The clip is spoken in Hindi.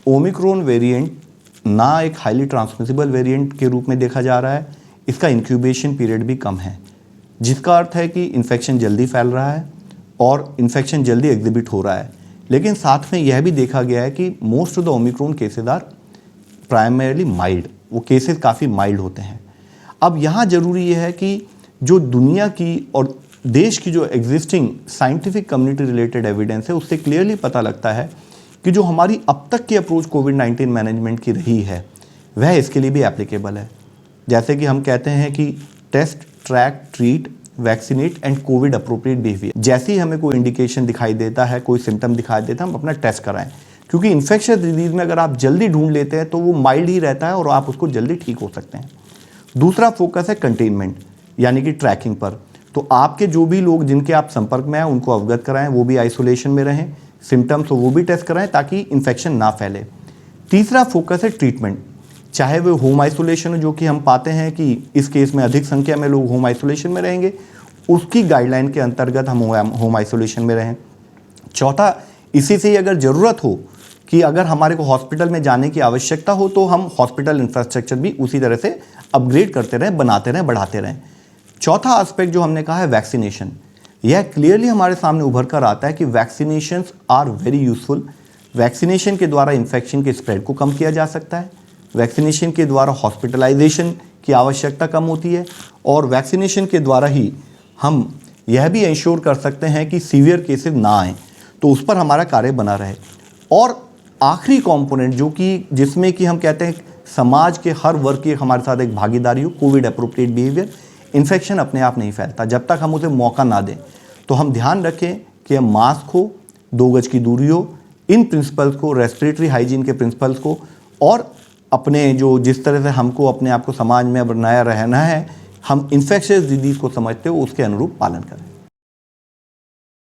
ओमिक्रॉन वेरिएंट ना एक हाईली ट्रांसमिसिबल वेरिएंट के रूप में देखा जा रहा है, इसका इंक्यूबेशन पीरियड भी कम है, जिसका अर्थ है कि इन्फेक्शन जल्दी फैल रहा है और इन्फेक्शन जल्दी एग्जिबिट हो रहा है। लेकिन साथ में यह भी देखा गया है कि most of the omicron cases are primarily mild, वो केसेस काफ़ी माइल्ड होते हैं। अब यहाँ ज़रूरी ये है कि जो दुनिया की और देश की जो existing scientific community related evidence है, उससे क्लियरली पता लगता है कि जो हमारी अब तक की अप्रोच कोविड-19 मैनेजमेंट की रही है वह इसके लिए भी एप्लीकेबल है। जैसे कि हम कहते हैं कि test, track, treat, vaccinate and covid appropriate behaviour. जैसे ही हमें कोई इंडिकेशन दिखाई देता है, कोई सिम्टम दिखाई देता है, हम अपना टेस्ट कराएं, क्योंकि इन्फेक्शियस डिजीज़ में अगर आप जल्दी ढूंढ लेते हैं तो वो माइल्ड ही रहता है और आप उसको जल्दी ठीक हो सकते हैं। दूसरा फोकस है कंटेनमेंट यानी कि ट्रैकिंग पर। तो आपके जो भी लोग जिनके आप संपर्क में हैं उनको अवगत कराएं, वो भी आइसोलेशन में रहें, सिम्टम्स हो वो भी टेस्ट कराएं ताकि इन्फेक्शन ना फैले। तीसरा फोकस है ट्रीटमेंट, चाहे वो होम आइसोलेशन हो, जो कि हम पाते हैं कि इस केस में अधिक संख्या में लोग होम आइसोलेशन में रहेंगे, उसकी गाइडलाइन के अंतर्गत हम होम आइसोलेशन में रहें। चौथा, इसी से ही अगर ज़रूरत हो कि अगर हमारे को हॉस्पिटल में जाने की आवश्यकता हो तो हम हॉस्पिटल इंफ्रास्ट्रक्चर भी उसी तरह से अपग्रेड करते रहें, बनाते रहें, बढ़ाते रहें। चौथा एस्पेक्ट जो हमने कहा है वैक्सीनेशन, यह क्लियरली हमारे सामने उभर कर आता है कि vaccinations are very useful. Vaccination के द्वारा इन्फेक्शन के स्प्रेड को कम किया जा सकता है, वैक्सीनेशन के द्वारा हॉस्पिटलाइजेशन की आवश्यकता कम होती है और वैक्सीनेशन के द्वारा ही हम यह भी इंश्योर कर सकते हैं कि सीवियर केसेस ना आएँ, तो उस पर हमारा कार्य बना रहे। और आखिरी कंपोनेंट जो कि जिसमें कि हम कहते हैं समाज के हर वर्ग की हमारे साथ एक भागीदारी हो, कोविड अप्रोप्रिएट बिहेवियर। इन्फेक्शन अपने आप नहीं फैलता जब तक हम उसे मौका ना दें, तो हम ध्यान रखें कि हम मास्क हो, 2 गज की दूरी हो, इन प्रिंसिपल्स को, रेस्पिरेटरी हाइजीन के प्रिंसिपल्स को, और अपने जो जिस तरह से हमको अपने आप को समाज में बनाया रहना है, हम इन्फेक्शियस डिजीज़ को समझते हो उसके अनुरूप पालन करें।